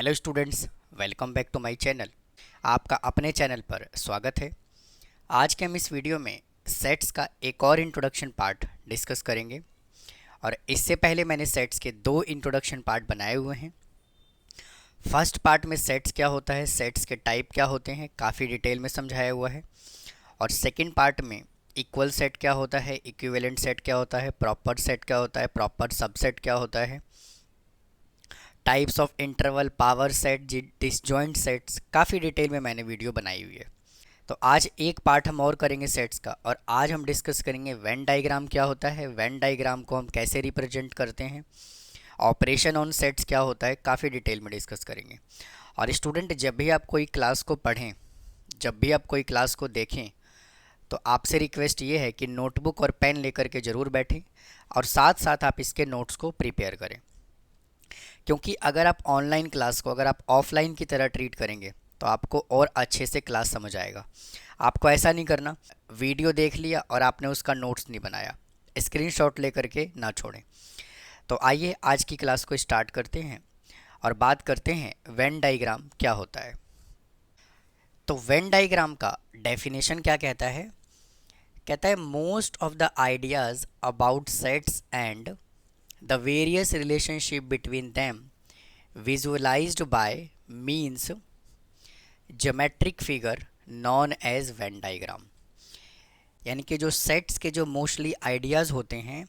Hello students, welcome back to my channel. आपका अपने channel पर स्वागत है। आज के हम इस वीडियो में सेट्स का एक और इंट्रोडक्शन पार्ट डिस्कस करेंगे। और इससे पहले मैंने सेट्स के दो इंट्रोडक्शन पार्ट बनाए हुए हैं। फर्स्ट पार्ट में सेट्स क्या होता है, सेट्स के टाइप क्या होते हैं, काफ़ी डिटेल में समझाया हुआ है। और सेकेंड पार्ट में इक्वल सेट क्या होता है, इक्विवेलेंट सेट क्या होता है, प्रॉपर सेट क्या होता है, प्रॉपर सबसेट क्या होता है, types of interval, power set, disjoint sets, काफ़ी डिटेल में मैंने वीडियो बनाई हुई है। तो आज एक पार्ट हम और करेंगे सेट्स का, और आज हम डिस्कस करेंगे वेन डायग्राम क्या होता है, वेन डायग्राम को हम कैसे रिप्रेजेंट करते हैं, ऑपरेशन ऑन सेट्स क्या होता है, काफ़ी डिटेल में डिस्कस करेंगे। और स्टूडेंट, जब भी आप कोई क्लास को पढ़ें, जब भी आप कोई क्लास को देखें, तो आपसे रिक्वेस्ट ये है कि नोटबुक और पेन लेकर के ज़रूर बैठें और साथ साथ आप इसके नोट्स को प्रिपेयर करें। क्योंकि अगर आप ऑनलाइन क्लास को अगर आप ऑफलाइन की तरह ट्रीट करेंगे तो आपको और अच्छे से क्लास समझ आएगा। आपको ऐसा नहीं करना वीडियो देख लिया और आपने उसका नोट्स नहीं बनाया, स्क्रीनशॉट लेकर के ना छोड़ें। तो आइए आज की क्लास को स्टार्ट करते हैं और बात करते हैं वेन डायग्राम क्या होता है। तो वेन डायग्राम का डेफिनेशन क्या कहता है, कहता है most of the ideas about sets and the various relationship between them visualized by means geometric figure known as Venn diagram। यानी कि जो सेट्स के जो मोस्टली आइडियाज़ होते हैं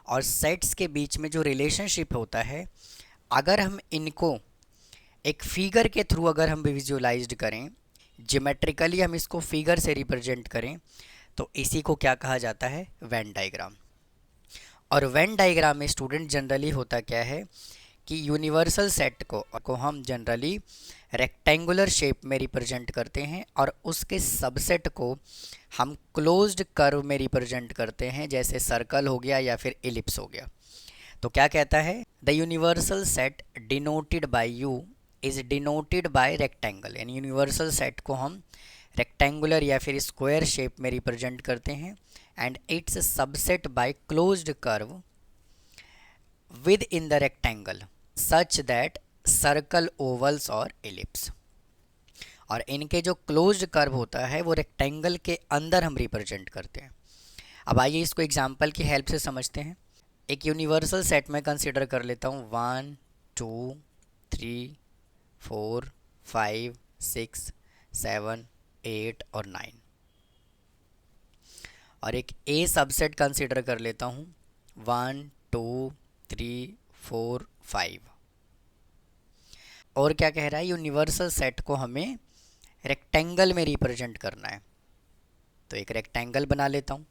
और सेट्स के बीच में जो रिलेशनशिप होता है, अगर हम इनको एक फिगर के थ्रू अगर हम विजुअलाइज्ड करें, ज्योमेट्रिकली हम इसको फिगर से रिप्रेजेंट करें, तो इसी को क्या कहा जाता है, वेन डायग्राम। और वेन डायग्राम में स्टूडेंट जनरली होता क्या है कि यूनिवर्सल सेट को हम जनरली रेक्टेंगुलर शेप में रिप्रेजेंट करते हैं और उसके सबसेट को हम क्लोज्ड कर्व में रिप्रेजेंट करते हैं, जैसे सर्कल हो गया या फिर एलिप्स हो गया। तो क्या कहता है, the universal set denoted by you is denoted by rectangle. यानी यूनिवर्सल सेट को हम रेक्टेंगुलर या फिर स्क्वायर शेप में रिप्रेजेंट करते हैं and its subset by closed curve within the rectangle such that circle, ovals और ellipse। और इनके जो क्लोज्ड कर्व होता है वो रेक्टेंगल के अंदर हम रिप्रेजेंट करते हैं। अब आइए इसको एग्जांपल की हेल्प से समझते हैं। एक यूनिवर्सल सेट में कंसिडर कर लेता हूँ 1 2 3 4 5 6 7 8 और 9। और एक ए सबसेट कंसिडर कर लेता हूँ 1 2 3 4 5। और क्या कह रहा है, यूनिवर्सल सेट को हमें रेक्टेंगल में रिप्रेजेंट करना है। तो एक रेक्टेंगल बना लेता हूँ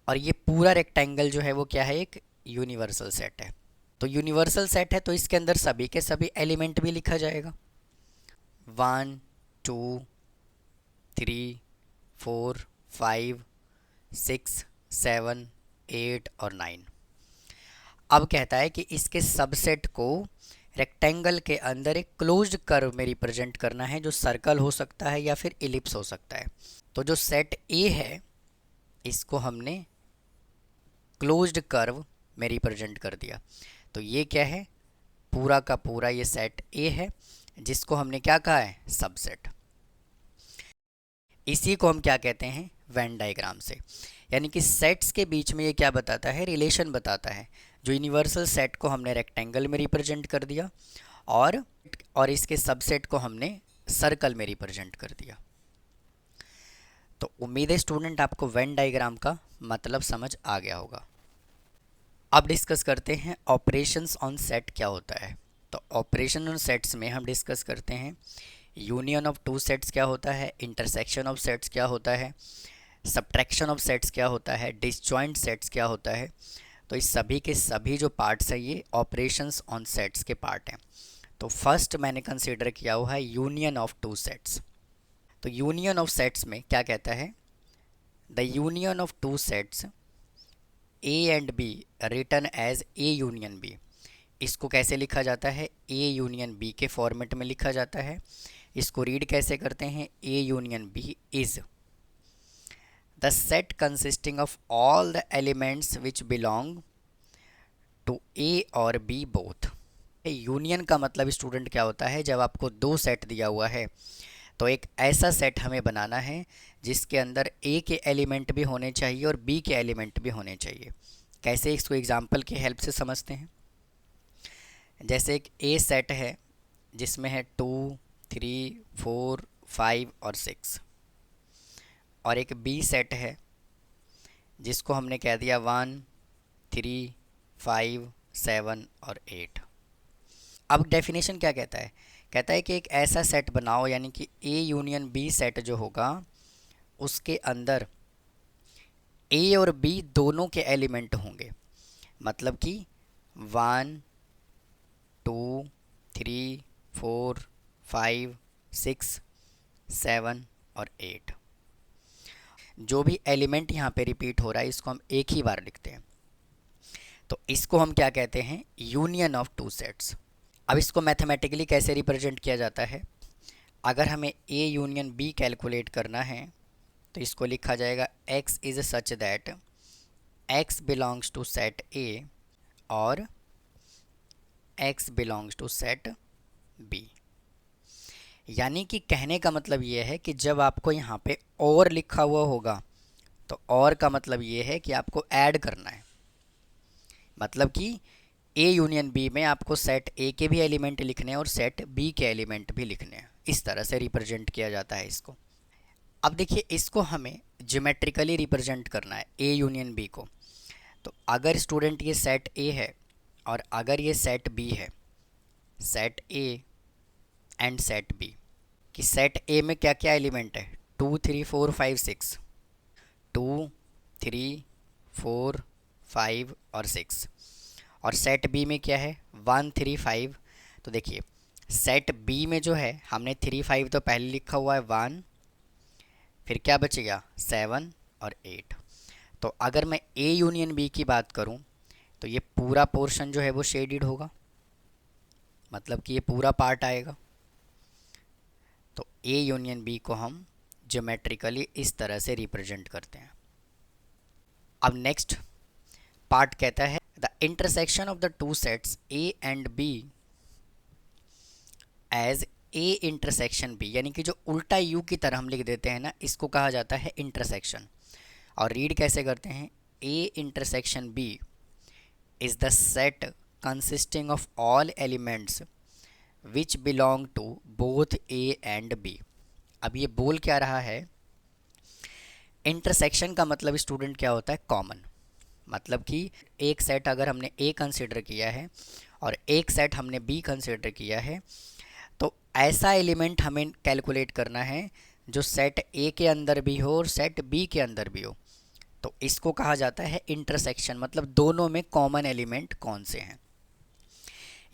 और ये पूरा रेक्टेंगल जो है वो क्या है, एक यूनिवर्सल सेट है। तो यूनिवर्सल सेट है तो इसके अंदर सभी के सभी एलिमेंट भी लिखा जाएगा, 1 2 3 4 5 6 7 8 और 9। अब कहता है कि इसके सबसेट को रेक्टेंगल के अंदर एक क्लोज्ड कर्व में रिप्रेजेंट करना है, जो सर्कल हो सकता है या फिर इलिप्स हो सकता है। तो जो सेट ए है इसको हमने क्लोज्ड कर्व में रिप्रेजेंट कर दिया। तो ये क्या है, पूरा का पूरा ये सेट ए है जिसको हमने क्या कहा है, सबसेट। इसी को हम क्या कहते हैं, वेन डायग्राम से। यानी कि सेट्स के बीच में ये क्या बताता है, रिलेशन बताता है। जो यूनिवर्सल सेट को हमने रेक्टेंगल में रिप्रेजेंट कर दिया और इसके सबसेट को हमने सर्कल में रिप्रेजेंट कर दिया। तो उम्मीद है स्टूडेंट आपको वेन डायग्राम का मतलब समझ आ गया होगा। अब डिस्कस करते हैं ऑपरेशंस ऑन सेट क्या होता है। तो ऑपरेशन ऑन सेट्स में हम डिस्कस करते हैं यूनियन ऑफ टू सेट्स क्या होता है, इंटरसेक्शन ऑफ सेट्स क्या होता है, सब्ट्रैक्शन ऑफ सेट्स क्या होता है, डिसजॉइंट सेट्स क्या होता है। तो इस सभी के सभी जो पार्ट्स हैं ये ऑपरेशंस ऑन सेट्स के पार्ट हैं। तो फर्स्ट मैंने कंसीडर किया हुआ है यूनियन ऑफ टू सेट्स। तो यूनियन ऑफ सेट्स में क्या कहता है, the union of two sets A and B written as A union B. इसको कैसे लिखा जाता है, ए यूनियन बी के फॉर्मेट में लिखा जाता है। इसको रीड कैसे करते हैं, A union B is the set consisting of all the elements which belong to A और बी बोथ। यूनियन का मतलब स्टूडेंट क्या होता है, जब आपको दो सेट दिया हुआ है तो एक ऐसा सेट हमें बनाना है जिसके अंदर ए के एलिमेंट भी होने चाहिए और बी के एलिमेंट भी होने चाहिए। कैसे, इसको एग्जांपल की हेल्प से समझते हैं। जैसे एक ए सेट है जिसमें है 2, 3, 4, 5 और 6, और एक बी सेट है जिसको हमने कह दिया 1, 3, 5, 7 और 8। अब डेफिनेशन क्या कहता है, कहता है कि एक ऐसा सेट बनाओ, यानी कि ए यूनियन बी सेट जो होगा उसके अंदर ए और बी दोनों के एलिमेंट होंगे। मतलब कि 1, 2, 3, 4, 5, 6, 7 और 8। जो भी एलिमेंट यहाँ पे रिपीट हो रहा है इसको हम एक ही बार लिखते हैं, तो इसको हम क्या कहते हैं, यूनियन ऑफ टू सेट्स। अब इसको मैथमेटिकली कैसे रिप्रेजेंट किया जाता है, अगर हमें ए यूनियन बी कैलकुलेट करना है तो इसको लिखा जाएगा x is such that x belongs to set A और x belongs to set B. यानी कि कहने का मतलब ये है कि जब आपको यहाँ पे और लिखा हुआ होगा तो और का मतलब ये है कि आपको ऐड करना है। मतलब कि ए यूनियन बी में आपको सेट ए के भी एलिमेंट लिखने हैं और सेट बी के एलिमेंट भी लिखने हैं। इस तरह से रिप्रेजेंट किया जाता है इसको। अब देखिए, इसको हमें ज्योमेट्रिकली रिप्रेजेंट करना है ए यूनियन बी को। तो अगर स्टूडेंट ये सेट ए है और अगर ये सेट बी है, set A and set B, कि सेट ए में क्या क्या एलिमेंट है, 2, 3, 4, 5, 6, 2, 3, 4, 5 और 6, और सेट बी में क्या है 1, 3, 5। तो देखिए सेट बी में जो है हमने 3, 5 तो पहले लिखा हुआ है 1, फिर क्या बचेगा 7 और 8। तो अगर मैं ए यूनियन बी की बात करूं तो ये पूरा पोर्शन जो है वो शेडिड होगा, मतलब कि ये पूरा पार्ट आएगा। तो ए यूनियन बी को हम ज्योमेट्रिकली इस तरह से रिप्रेजेंट करते हैं। अब नेक्स्ट पार्ट कहता है the intersection of the two sets A and B as A intersection B, यानी कि जो उल्टा यू की तरह हम लिख देते हैं ना, इसको कहा जाता है इंटरसेक्शन। और रीड कैसे करते हैं, A intersection B is the set consisting of all elements which belong to both A and B. अब ये बोल क्या रहा है, इंटरसेक्शन का मतलब स्टूडेंट क्या होता है, कॉमन। मतलब कि एक सेट अगर हमने ए कंसिडर किया है और एक सेट हमने बी कंसिडर किया है, तो ऐसा एलिमेंट हमें कैलकुलेट करना है जो सेट ए के अंदर भी हो और सेट बी के अंदर भी हो। तो इसको कहा जाता है इंटरसेक्शन, मतलब दोनों में कॉमन एलिमेंट कौन से हैं।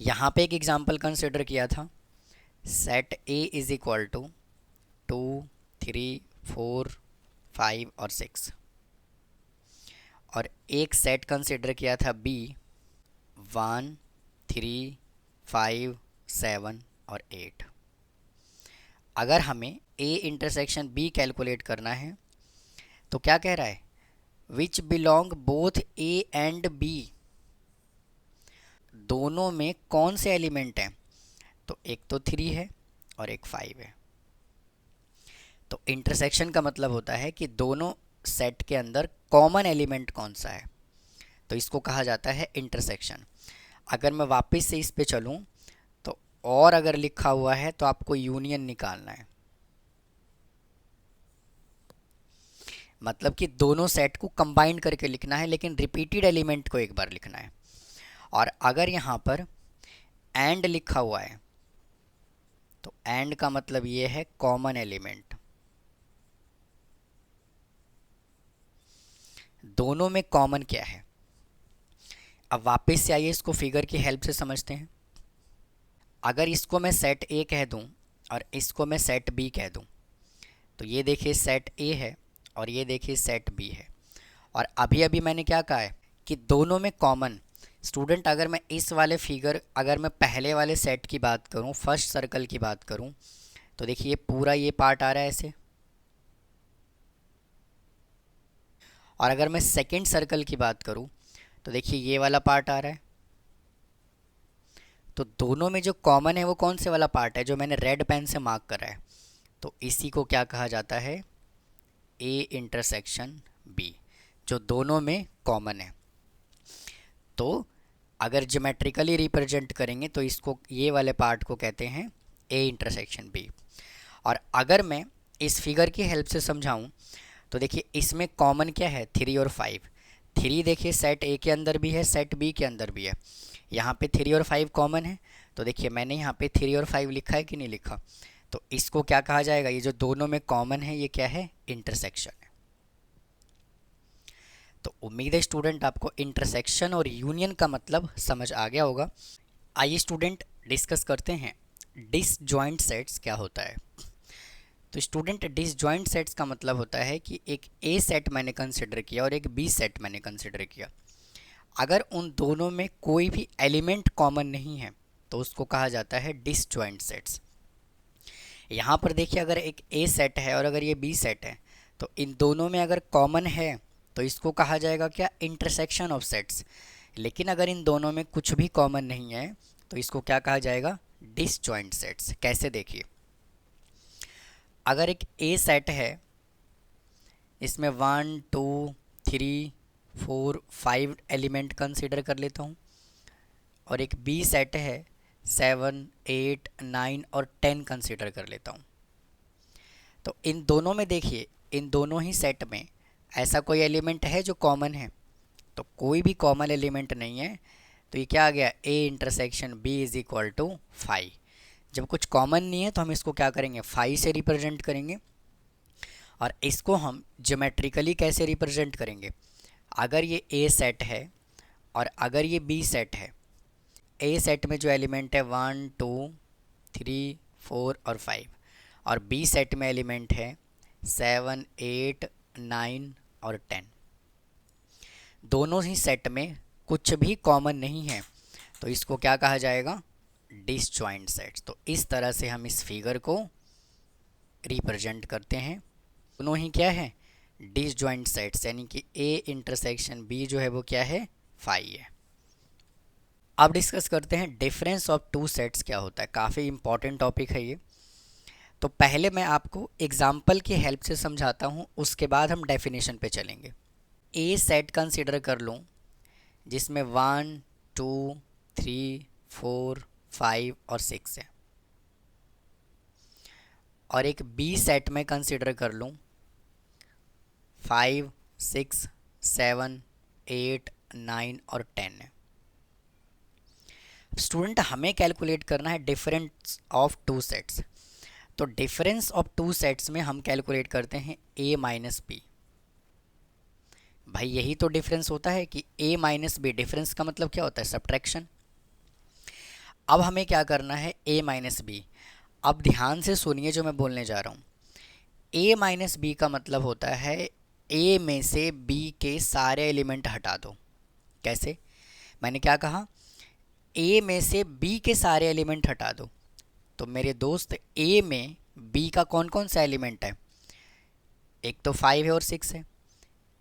यहाँ पे एक एग्जांपल कंसिडर किया था, set A is equal to 2, 3, 4, 5 और 6, और एक सेट कंसिडर किया था बी 1, 3, 5, 7 और 8। अगर हमें ए इंटरसेक्शन बी कैलकुलेट करना है तो क्या कह रहा है, which belong both A and B, दोनों में कौन से एलिमेंट हैं। तो एक तो 3 है और एक 5 है। तो इंटरसेक्शन का मतलब होता है कि दोनों सेट के अंदर कॉमन एलिमेंट कौन सा है, तो इसको कहा जाता है इंटरसेक्शन। अगर मैं वापस से इस पे चलूँ तो और अगर लिखा हुआ है तो आपको यूनियन निकालना है, मतलब कि दोनों सेट को कंबाइन करके लिखना है, लेकिन रिपीटेड एलिमेंट को एक बार लिखना है। और अगर यहाँ पर एंड लिखा हुआ है तो एंड का मतलब ये है कॉमन एलिमेंट। दोनों में कॉमन क्या है, अब वापस से आइए इसको फिगर की हेल्प से समझते हैं। अगर इसको मैं सेट ए कह दूं और इसको मैं सेट बी कह दूं, तो ये देखिए सेट ए है और ये देखिए सेट बी है। और अभी अभी मैंने क्या कहा है कि दोनों में कॉमन। स्टूडेंट अगर मैं इस वाले फिगर, अगर मैं पहले वाले सेट की बात करूं, फर्स्ट सर्कल की बात करूं, तो देखिए पूरा ये पार्ट आ रहा है ऐसे। और अगर मैं सेकंड सर्कल की बात करूं तो देखिए ये वाला पार्ट आ रहा है। तो दोनों में जो कॉमन है वो कौन से वाला पार्ट है जो मैंने रेड पेन से मार्क करा है, तो इसी को क्या कहा जाता है, ए इंटरसेक्शन बी, जो दोनों में कॉमन है। तो अगर ज्योमेट्रिकली रिप्रेजेंट करेंगे तो इसको, ये वाले पार्ट को कहते हैं ए इंटरसेक्शन बी। और अगर मैं इस फिगर की हेल्प से समझाऊं तो देखिए इसमें कॉमन क्या है, 3 और 5। 3 देखिए सेट ए के अंदर भी है, सेट बी के अंदर भी है। यहाँ पे 3 और 5 कॉमन है, तो देखिए मैंने यहाँ पे 3 और 5 लिखा है कि नहीं लिखा। तो इसको क्या कहा जाएगा, ये जो दोनों में कॉमन है ये क्या है, इंटरसेक्शन है। तो उम्मीद है स्टूडेंट आपको इंटरसेक्शन और यूनियन का मतलब समझ आ गया होगा। आइए स्टूडेंट डिस्कस करते हैं डिसजॉइंट सेट्स क्या होता है। तो स्टूडेंट डिसजॉइंट सेट्स का मतलब होता है कि एक ए सेट मैंने कंसिडर किया और एक बी सेट मैंने कंसिडर किया, अगर उन दोनों में कोई भी एलिमेंट कॉमन नहीं है तो उसको कहा जाता है डिसजॉइंट सेट्स। यहाँ पर देखिए अगर एक ए सेट है और अगर ये बी सेट है तो इन दोनों में अगर कॉमन है तो इसको कहा जाएगा क्या, इंटरसेक्शन ऑफ सेट्स। लेकिन अगर इन दोनों में कुछ भी कॉमन नहीं है तो इसको क्या कहा जाएगा, डिसजॉइंट सेट्स। कैसे, देखिए अगर एक ए सेट है, इसमें 1 2 3 4 5 एलिमेंट कंसीडर कर लेता हूँ, और एक बी सेट है 7 8 9 और 10 कंसीडर कर लेता हूँ। तो इन दोनों में देखिए, इन दोनों ही सेट में ऐसा कोई एलिमेंट है जो कॉमन है, तो कोई भी कॉमन एलिमेंट नहीं है। तो ये क्या आ गया, A intersection B is equal to 5। जब कुछ कॉमन नहीं है तो हम इसको क्या करेंगे, 5 से रिप्रेजेंट करेंगे। और इसको हम ज्योमेट्रिकली कैसे रिप्रेजेंट करेंगे, अगर ये ए सेट है और अगर ये बी सेट है, ए सेट में जो एलिमेंट है 1 2 3 4 और 5, और बी सेट में एलिमेंट है 7 8 9 और 10, दोनों ही सेट में कुछ भी कॉमन नहीं है तो इसको क्या कहा जाएगा, डिसजॉइंट सेट्स। तो इस तरह से हम इस फिगर को रिप्रेजेंट करते हैं। दोनों ही क्या है, डिसजॉइंट सेट्स, यानी कि ए इंटरसेक्शन बी जो है वो क्या है, 5 है। अब डिस्कस करते हैं डिफरेंस ऑफ टू सेट्स क्या होता है। काफ़ी इंपॉर्टेंट टॉपिक है ये। तो पहले मैं आपको एग्जाम्पल की हेल्प से समझाता हूँ, उसके बाद हम डेफिनेशन पे चलेंगे। ए सेट कंसिडर कर लूँ जिसमें 1 2 3 4 5 और 6 है, और एक बी सेट में कंसिडर कर लूँ 5 6 7 8 9 और 10 है। स्टूडेंट हमें कैलकुलेट करना है डिफरेंस ऑफ टू सेट्स। तो डिफरेंस ऑफ टू सेट्स में हम कैलकुलेट करते हैं ए माइनस बी। भाई यही तो डिफरेंस होता है कि ए माइनस बी, डिफरेंस का मतलब क्या होता है, सब्ट्रैक्शन। अब हमें क्या करना है, ए माइनस बी। अब ध्यान से सुनिए जो मैं बोलने जा रहा हूँ। ए माइनस बी का मतलब होता है ए में से बी के सारे एलिमेंट हटा दो। कैसे, मैंने क्या कहा, ए में से बी के सारे एलिमेंट हटा दो। तो मेरे दोस्त ए में बी का कौन कौन सा एलिमेंट है, एक तो 5 है और 6 है।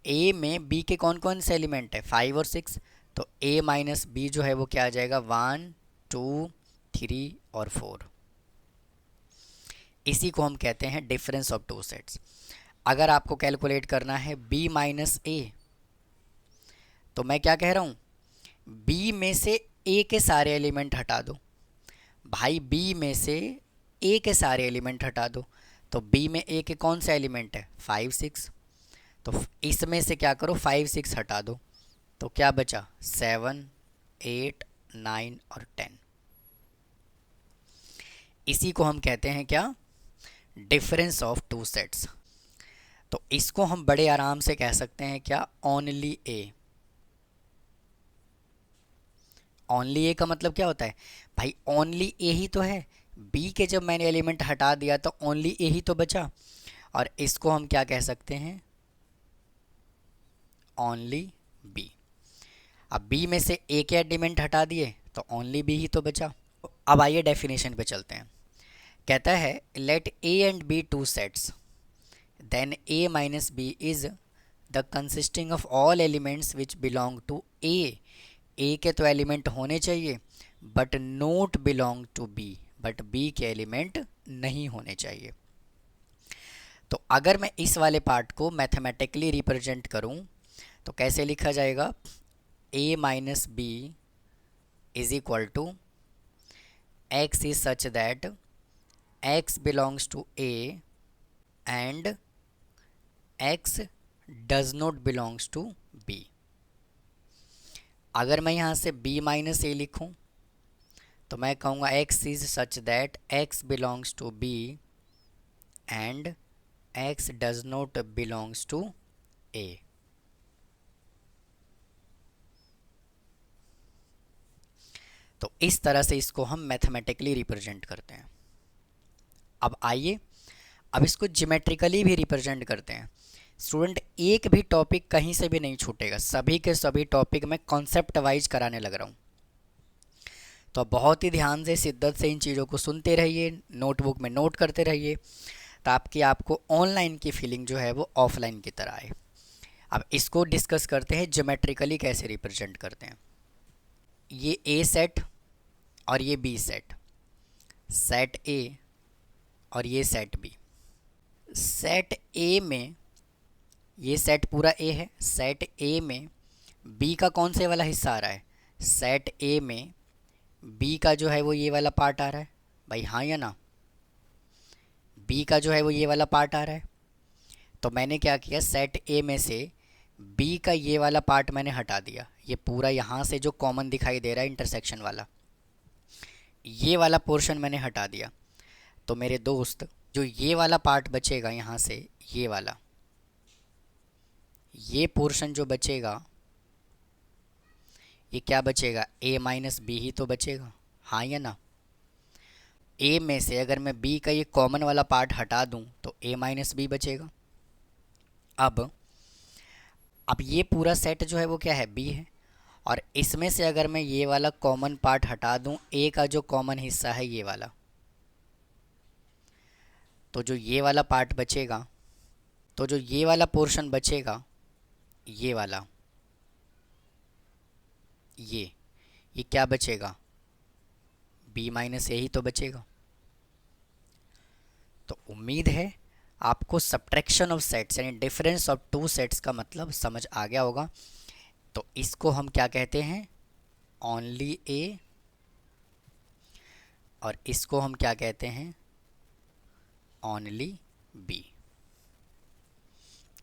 ए में बी के कौन कौन से एलिमेंट है, 5 और 6। तो ए माइनस बी जो है वो क्या आ जाएगा, 1 2 3 और 4। इसी को हम कहते हैं डिफरेंस ऑफ टू सेट्स। अगर आपको कैलकुलेट करना है बी माइनस ए, तो मैं क्या कह रहा हूँ, बी में से ए के सारे एलिमेंट हटा दो। भाई बी में से ए के सारे एलिमेंट हटा दो, तो बी में ए के कौन सा एलिमेंट है, 5 6। तो इसमें से क्या करो, 5 6 हटा दो, तो क्या बचा, 7 8 9 और 10। इसी को हम कहते हैं क्या, डिफरेंस ऑफ टू सेट्स। तो इसको हम बड़े आराम से कह सकते हैं क्या, ओनली ए। ओनली ए का मतलब क्या होता है, भाई ओनली ए ही तो है, बी के जब मैंने एलिमेंट हटा दिया तो ओनली ए ही तो बचा। और इसको हम क्या कह सकते हैं, ओनली बी। अब बी में से ए के एलिमेंट हटा दिए तो ओनली बी ही तो बचा। अब आइए डेफिनेशन पे चलते हैं। कहता है let A and B two sets, then A minus B is the consisting of all elements which belong to A. A के तो एलिमेंट होने चाहिए but not belong to B, but B के एलिमेंट नहीं होने चाहिए। तो अगर मैं इस वाले पार्ट को मैथमेटिकली रिप्रेजेंट करूं तो कैसे लिखा जाएगा, a minus B is equal to x is such that x belongs to a and x does not belongs to b। अगर मैं यहाँ से b माइनस ए लिखूँ तो मैं कहूँगा x is such that x belongs to b and x does not belongs to a। तो इस तरह से इसको हम मैथमेटिकली रिप्रेजेंट करते हैं। अब आइए अब इसको ज्योमेट्रिकली भी रिप्रेजेंट करते हैं। स्टूडेंट एक भी टॉपिक कहीं से भी नहीं छूटेगा, सभी के सभी टॉपिक में कॉन्सेप्ट वाइज कराने लग रहा हूँ। तो बहुत ही ध्यान से शिद्दत से इन चीज़ों को सुनते रहिए, नोटबुक में नोट करते रहिए, ताकि आपको ऑनलाइन की फीलिंग जो है वो ऑफलाइन की तरह आए। अब इसको डिस्कस करते हैं ज्योमेट्रिकली कैसे रिप्रेजेंट करते हैं। ये ए सेट और ये बी सेट, सेट ए और ये सेट बी। सेट ए में ये सेट पूरा ए है, सेट ए में बी का कौन से वाला हिस्सा आ रहा है, सेट ए में बी का जो है वो ये वाला पार्ट आ रहा है भाई, हाँ या ना, बी का जो है वो ये वाला पार्ट आ रहा है। तो मैंने क्या किया, सेट ए में से बी का ये वाला पार्ट मैंने हटा दिया, ये पूरा यहाँ से जो कॉमन दिखाई दे रहा है इंटरसेक्शन वाला, ये वाला पोर्शन मैंने हटा दिया। तो मेरे दोस्त जो ये वाला पार्ट बचेगा यहाँ से, ये वाला, ये पोर्शन जो बचेगा ये क्या बचेगा, a माइनस बी ही तो बचेगा, हाँ या ना। a में से अगर मैं b का ये कॉमन वाला पार्ट हटा दूं तो a माइनस बी बचेगा। अब ये पूरा सेट जो है वो क्या है, b है, और इसमें से अगर मैं ये वाला कॉमन पार्ट हटा दूं, a का जो कॉमन हिस्सा है ये वाला, तो जो ये वाला पार्ट बचेगा, तो जो ये वाला पोर्शन बचेगा, ये वाला, ये क्या बचेगा, b माइनस ए ही तो बचेगा। तो उम्मीद है आपको सब्ट्रैक्शन ऑफ सेट्स यानी डिफरेंस ऑफ टू सेट्स का मतलब समझ आ गया होगा। तो इसको हम क्या कहते हैं, ओनली ए, और इसको हम क्या कहते हैं, ओनली बी।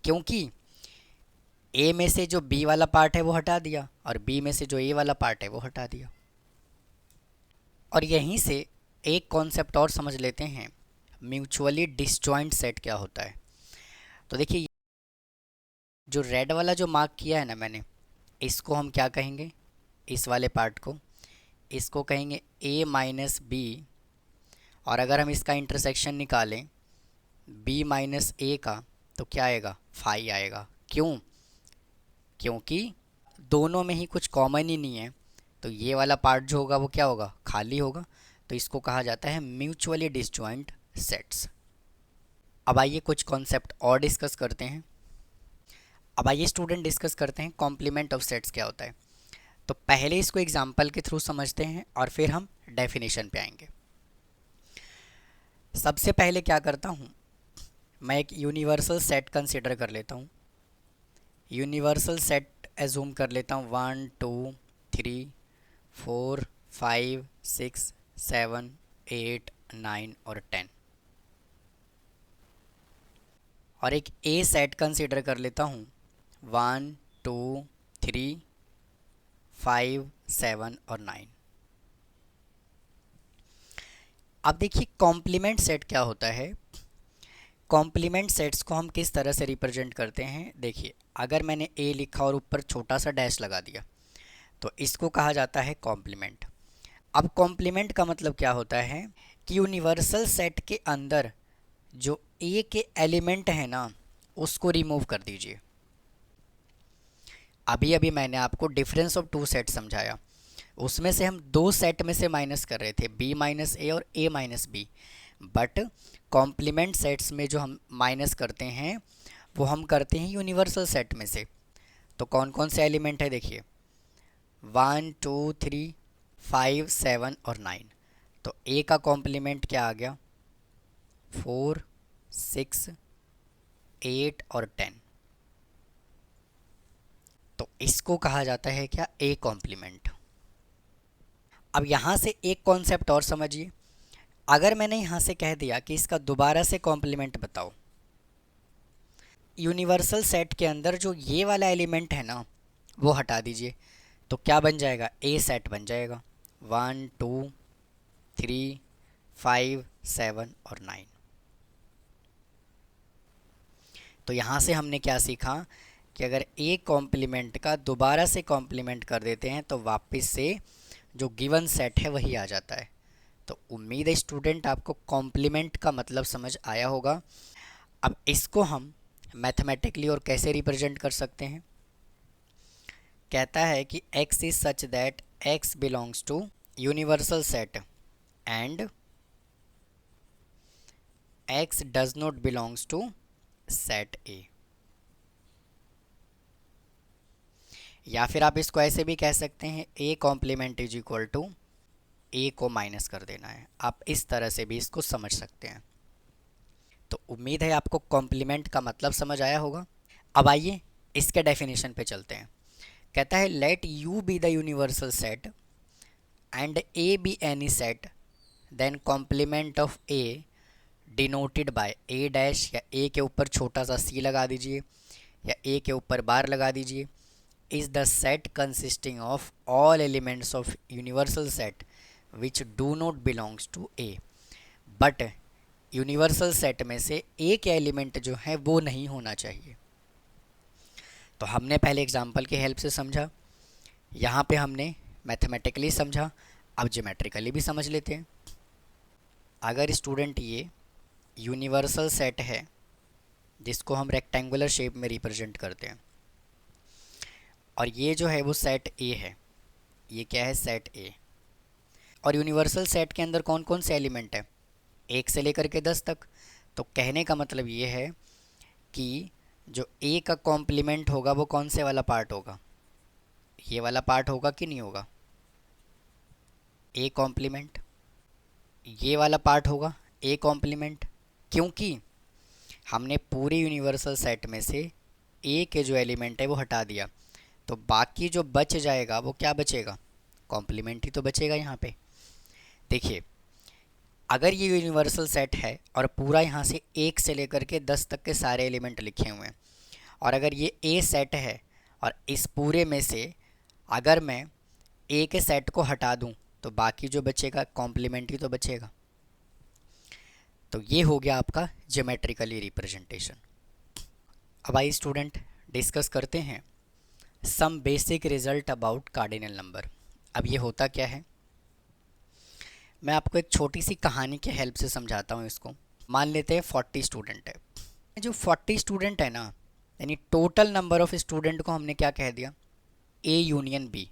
क्योंकि ए में से जो बी वाला पार्ट है वो हटा दिया और बी में से जो ए वाला पार्ट है वो हटा दिया। और यहीं से एक कॉन्सेप्ट और समझ लेते हैं, म्यूचुअली डिसजॉइंट सेट क्या होता है। तो देखिए जो रेड वाला जो मार्क किया है ना मैंने, इसको हम क्या कहेंगे, इस वाले पार्ट को, इसको कहेंगे a माइनस बी, और अगर हम इसका इंटरसेक्शन निकालें b माइनस ए का तो क्या आएगा, फाई आएगा। क्यों, क्योंकि दोनों में ही कुछ कॉमन ही नहीं है, तो ये वाला पार्ट जो होगा वो क्या होगा, खाली होगा। तो इसको कहा जाता है म्यूचुअली डिसजॉइंट सेट्स। अब आइए कुछ कॉन्सेप्ट और डिस्कस करते हैं। अब आइए स्टूडेंट डिस्कस करते हैं कॉम्प्लीमेंट ऑफ सेट्स क्या होता है। तो पहले इसको एग्जाम्पल के थ्रू समझते हैं और फिर हम डेफिनेशन पे आएंगे। सबसे पहले क्या करता हूँ, मैं एक यूनिवर्सल सेट कंसिडर कर लेता हूँ। यूनिवर्सल सेट एज्यूम कर लेता हूँ 1 2 3 4 5 6 7 8 9 और 10, और एक ए सेट कंसिडर कर लेता हूँ 1 2 3 5 7 और 9। अब देखिए कॉम्प्लीमेंट सेट क्या होता है। कॉम्प्लीमेंट सेट्स को हम किस तरह से रिप्रेजेंट करते हैं, देखिए अगर मैंने ए लिखा और ऊपर छोटा सा डैश लगा दिया तो इसको कहा जाता है कॉम्प्लीमेंट। अब कॉम्प्लीमेंट का मतलब क्या होता है कि यूनिवर्सल सेट के अंदर जो ए के एलिमेंट हैं ना उसको रिमूव कर दीजिए। अभी अभी मैंने आपको डिफरेंस ऑफ टू सेट समझाया, उसमें से हम दो सेट में से माइनस कर रहे थे, b माइनस ए और a minus B, but complement sets में जो हम माइनस करते हैं वो हम करते हैं यूनिवर्सल सेट में से। तो कौन कौन से एलिमेंट है देखिए, 1 2 3 5, 7 और 9। तो ए का कॉम्प्लीमेंट क्या आ गया? 4, 6, 8 और 10। तो इसको कहा जाता है क्या? A complement. अब यहाँ से एक कॉन्सेप्ट और समझिए। अगर मैंने यहाँ से कह दिया कि इसका दोबारा से कॉम्प्लीमेंट बताओ, यूनिवर्सल सेट के अंदर जो ये वाला एलिमेंट है ना वो हटा दीजिए, तो क्या बन जाएगा? ए सेट बन जाएगा। 1, 2, 3, 5, 7 और 9। तो यहाँ से हमने क्या सीखा कि अगर ए कॉम्प्लीमेंट का दोबारा से कॉम्प्लीमेंट कर देते हैं तो वापस से जो गिवन सेट है वही आ जाता है। तो उम्मीद है स्टूडेंट आपको कॉम्प्लीमेंट का मतलब समझ आया होगा। अब इसको हम मैथमेटिकली और कैसे रिप्रेजेंट कर सकते हैं? कहता है कि x is such that x belongs to universal set and x does not belongs to set A। या फिर आप इसको ऐसे भी कह सकते हैं A complement is equal to A को माइनस कर देना है। आप इस तरह से भी इसको समझ सकते हैं। तो उम्मीद है आपको कॉम्प्लीमेंट का मतलब समझ आया होगा। अब आइए इसके डेफिनेशन पे चलते हैं। कहता है let U be the universal set and A be any set then complement of A denoted by A dash, या A के ऊपर छोटा सा C लगा दीजिए या A के ऊपर बार लगा दीजिए, is the set consisting of all elements of universal set which do not belongs to A। But universal set में से एक एलिमेंट जो है वो नहीं होना चाहिए। तो हमने पहले एग्जांपल की हेल्प से समझा, यहाँ पे हमने मैथमेटिकली समझा, अब ज्योमेट्रिकली भी समझ लेते हैं। अगर स्टूडेंट ये यूनिवर्सल सेट है जिसको हम रेक्टेंगुलर शेप में रिप्रेजेंट करते हैं, और ये जो है वो सेट ए है, ये क्या है? Set A. और यूनिवर्सल सेट के अंदर कौन कौन से एलिमेंट है? 1 से लेकर के 10 तक। तो कहने का मतलब ये है कि जो ए का कॉम्प्लीमेंट होगा वो कौन से वाला पार्ट होगा? ये वाला पार्ट होगा कि नहीं होगा? ए कॉम्प्लीमेंट ये वाला पार्ट होगा ए कॉम्प्लीमेंट, क्योंकि हमने पूरे यूनिवर्सल सेट में से ए के जो एलिमेंट है वो हटा दिया, तो बाकी जो बच जाएगा वो क्या बचेगा? कॉम्प्लीमेंट ही तो बचेगा यहाँ पे। देखिए, अगर ये यूनिवर्सल सेट है और पूरा यहाँ से 1 से लेकर के 10 तक के सारे एलिमेंट लिखे हुए हैं, और अगर ये ए सेट है और इस पूरे में से अगर मैं ए के सेट को हटा दूं तो बाकी जो बचेगा कॉम्प्लीमेंट ही तो बचेगा। तो ये हो गया आपका ज्योमेट्रिकली रिप्रेजेंटेशन। अब आइए स्टूडेंट डिस्कस करते हैं some basic result about cardinal number. अब ये होता क्या है, मैं आपको एक छोटी सी कहानी के हेल्प से समझाता हूँ इसको। मान लेते हैं 40 स्टूडेंट है। जो 40 स्टूडेंट है ना, यानी टोटल नंबर ऑफ स्टूडेंट को हमने क्या कह दिया? A union B.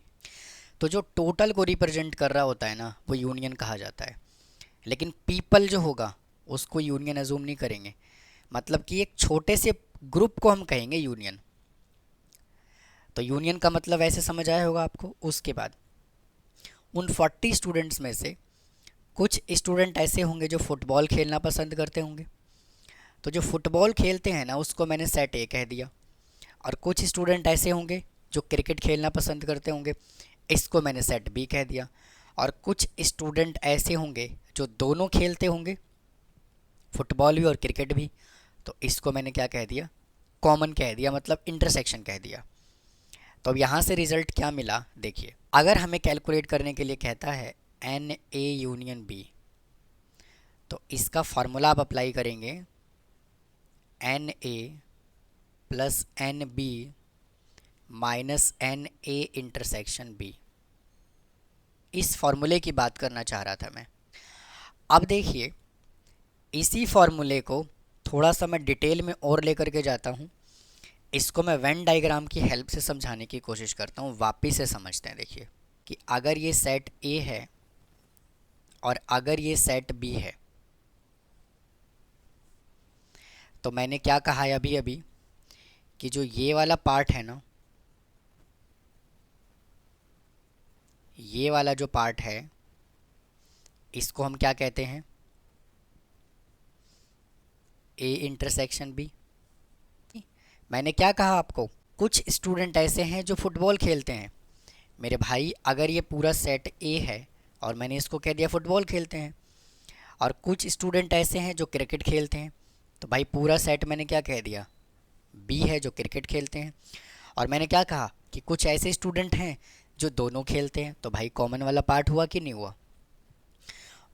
तो जो टोटल को रिप्रेजेंट कर रहा होता है ना वो यूनियन कहा जाता है, लेकिन पीपल जो होगा उसको यूनियन अजूम नहीं करेंगे। मतलब कि एक छोटे से ग्रुप को हम कहेंगे यूनियन। तो यूनियन का मतलब ऐसे समझ आया होगा आपको। उसके बाद उन 40 स्टूडेंट्स में से कुछ स्टूडेंट ऐसे होंगे जो फुटबॉल खेलना पसंद करते होंगे, तो जो फुटबॉल खेलते हैं ना उसको मैंने सेट ए कह दिया। और कुछ स्टूडेंट ऐसे होंगे जो क्रिकेट खेलना पसंद करते होंगे, इसको मैंने सेट बी कह दिया। और कुछ स्टूडेंट ऐसे होंगे जो दोनों खेलते होंगे, फुटबॉल भी और क्रिकेट भी, तो इसको मैंने क्या कह दिया? कॉमन कह दिया, मतलब इंटरसेक्शन कह दिया। तो अब यहाँ से रिज़ल्ट क्या मिला देखिए। अगर हमें कैलकुलेट करने के लिए कहता है एन ए यूनियन बी, तो इसका फार्मूला आप अप्लाई करेंगे n A plus n B minus n A intersection B. इस फॉर्मूले की बात करना चाह रहा था मैं। अब देखिए, इसी फॉर्मूले को थोड़ा सा मैं डिटेल में और लेकर के जाता हूँ। इसको मैं वेन डायग्राम की हेल्प से समझाने की कोशिश करता हूँ। वापिस से समझते हैं। देखिए कि अगर ये सेट ए है और अगर ये सेट बी है, तो मैंने क्या कहा है अभी अभी कि जो ये वाला पार्ट है ना, ये वाला जो पार्ट है इसको हम क्या कहते हैं, ए इंटरसेक्शन बी। मैंने क्या कहा आपको, कुछ स्टूडेंट ऐसे हैं जो फुटबॉल खेलते हैं। मेरे भाई अगर ये पूरा सेट ए है और मैंने इसको कह दिया फुटबॉल खेलते हैं, और कुछ स्टूडेंट ऐसे हैं जो क्रिकेट खेलते हैं, तो भाई पूरा सेट मैंने क्या कह दिया, बी है जो क्रिकेट खेलते हैं। और मैंने क्या कहा कि कुछ ऐसे स्टूडेंट हैं जो दोनों खेलते हैं, तो भाई कॉमन वाला पार्ट हुआ कि नहीं हुआ।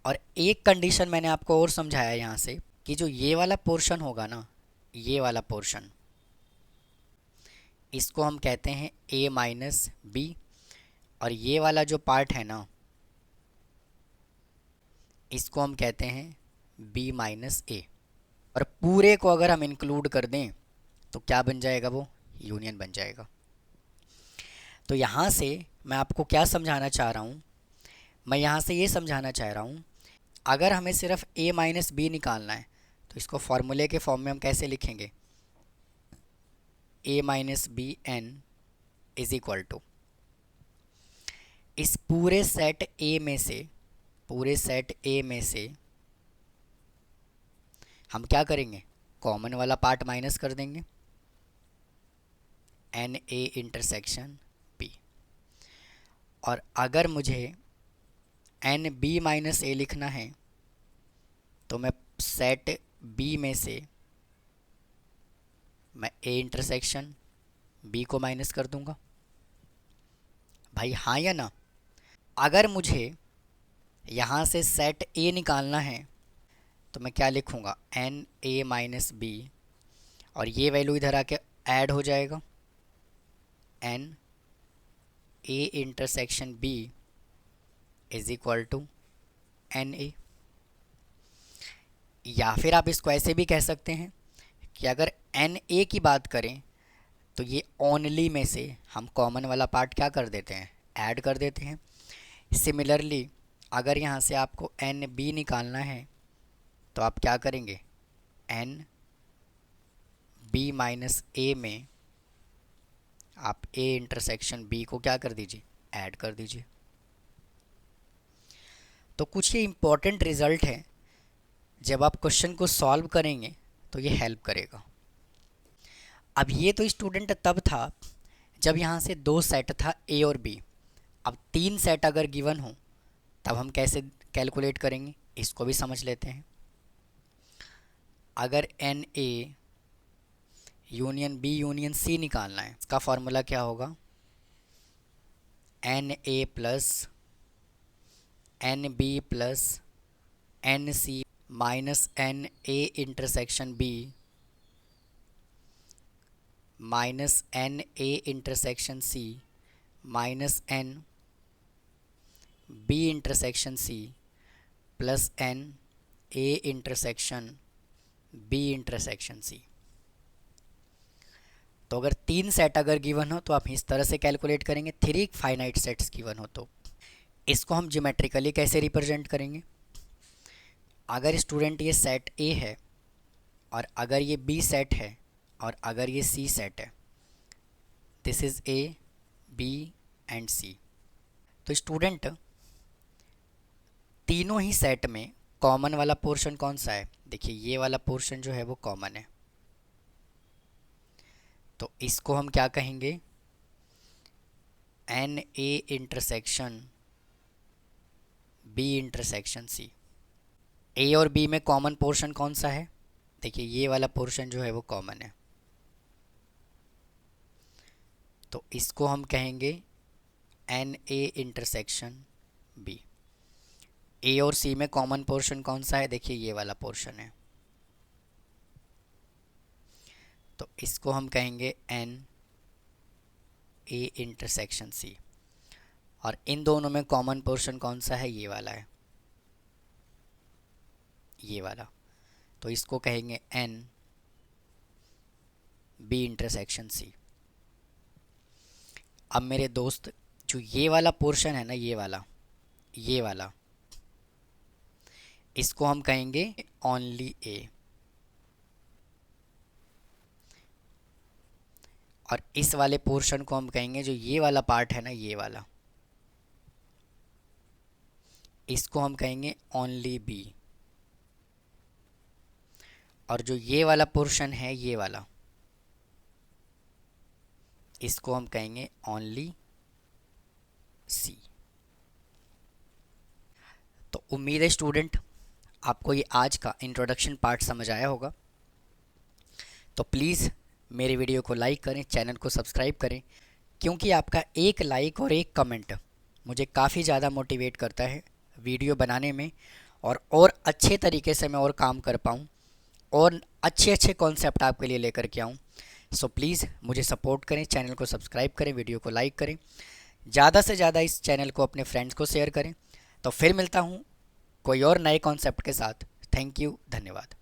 और एक कंडीशन मैंने आपको और समझाया यहाँ से कि जो ये वाला पोर्शन होगा ना, ये वाला पोर्शन, इसको हम कहते हैं ए माइनस बी, और ये वाला जो पार्ट है ना इसको हम कहते हैं बी माइनस ए। और पूरे को अगर हम इंक्लूड कर दें तो क्या बन जाएगा, वो यूनियन बन जाएगा। तो यहाँ से मैं आपको क्या समझाना चाह रहा हूँ, मैं यहाँ से ये समझाना चाह रहा हूँ अगर हमें सिर्फ a माइनस बी निकालना है तो इसको फॉर्मूले के फॉर्म में हम कैसे लिखेंगे, a minus B n is equal to, इस पूरे सेट a में से, पूरे सेट a में से हम क्या करेंगे, कॉमन वाला पार्ट माइनस कर देंगे, एन ए इंटरसेक्शन बी। और अगर मुझे एन बी माइनस ए लिखना है तो मैं सेट बी में से मैं ए इंटरसेक्शन बी को माइनस कर दूंगा। भाई हाँ या ना। अगर मुझे यहाँ से सेट ए निकालना है तो मैं क्या लिखूँगा, एन ए माइनस बी, और ये वैल्यू इधर आके ऐड हो जाएगा, n A intersection B is equal to n A. या फिर आप इसको ऐसे भी कह सकते हैं कि अगर एन ए की बात करें तो ये ओनली में से हम कॉमन वाला पार्ट क्या कर देते हैं, ऐड कर देते हैं। सिमिलरली अगर यहाँ से आपको एन बी निकालना है तो आप क्या करेंगे, एन बी माइनस ए में आप ए इंटरसेक्शन बी को क्या कर दीजिए, ऐड कर दीजिए। तो कुछ ये इम्पोर्टेंट रिज़ल्ट है, जब आप क्वेश्चन को सॉल्व करेंगे तो ये हेल्प करेगा। अब ये तो स्टूडेंट तब था जब यहाँ से दो सेट था ए और बी। अब तीन सेट अगर गिवन हो तब हम कैसे कैलकुलेट करेंगे, इसको भी समझ लेते हैं। अगर n A union B union C निकालना है, इसका फॉर्मूला क्या होगा, n A plus n B plus n C minus n A intersection B minus n A intersection C minus n B intersection C plus n A intersection B intersection C. तो अगर तीन set अगर given हो तो आप इस तरह से कैलकुलेट करेंगे। थ्री फाइनाइट सेट्स गिवन हो तो इसको हम ज्योमेट्रिकली कैसे रिप्रेजेंट करेंगे। अगर स्टूडेंट ये सेट ए है और अगर ये बी सेट है और अगर ये सी सेट है, this is A B and C. तो स्टूडेंट तीनों ही सेट में कॉमन वाला पोर्शन कौन सा है, देखिए ये वाला पोर्शन जो है वो कॉमन है, तो इसको हम क्या कहेंगे, an A intersection B intersection C. A और बी में कॉमन पोर्शन कौन सा है, देखिए ये वाला पोर्शन जो है वो कॉमन है, तो इसको हम कहेंगे एन ए इंटरसेक्शन बी। ए और सी में कॉमन पोर्शन कौन सा है, देखिए ये वाला पोर्शन है, तो इसको हम कहेंगे एन ए इंटरसेक्शन सी। और इन दोनों में कॉमन पोर्शन कौन सा है, ये वाला है, ये वाला, तो इसको कहेंगे एन बी इंटरसेक्शन सी। अब मेरे दोस्त जो ये वाला पोर्शन है ना, ये वाला इसको हम कहेंगे ओनली ए, और इस वाले पोर्शन को हम कहेंगे, जो ये वाला पार्ट है ना, ये वाला इसको हम कहेंगे ओनली बी। और जो ये वाला पोर्शन है, ये वाला, इसको हम कहेंगे ओनली सी। तो उम्मीद है स्टूडेंट आपको ये आज का इंट्रोडक्शन पार्ट समझ आया होगा। तो प्लीज़ मेरे वीडियो को लाइक करें, चैनल को सब्सक्राइब करें, क्योंकि आपका एक लाइक और एक कमेंट मुझे काफ़ी ज़्यादा मोटिवेट करता है वीडियो बनाने में, और अच्छे तरीके से मैं और काम कर पाऊँ और अच्छे अच्छे कॉन्सेप्ट आपके लिए लेकर के आऊँ। सो प्लीज़ मुझे सपोर्ट करें, चैनल को सब्सक्राइब करें, वीडियो को लाइक करें, ज़्यादा से ज़्यादा इस चैनल को अपने फ्रेंड्स को शेयर करें। तो फिर मिलता हूँ कोई और नए कॉन्सेप्ट के साथ। थैंक यू, धन्यवाद।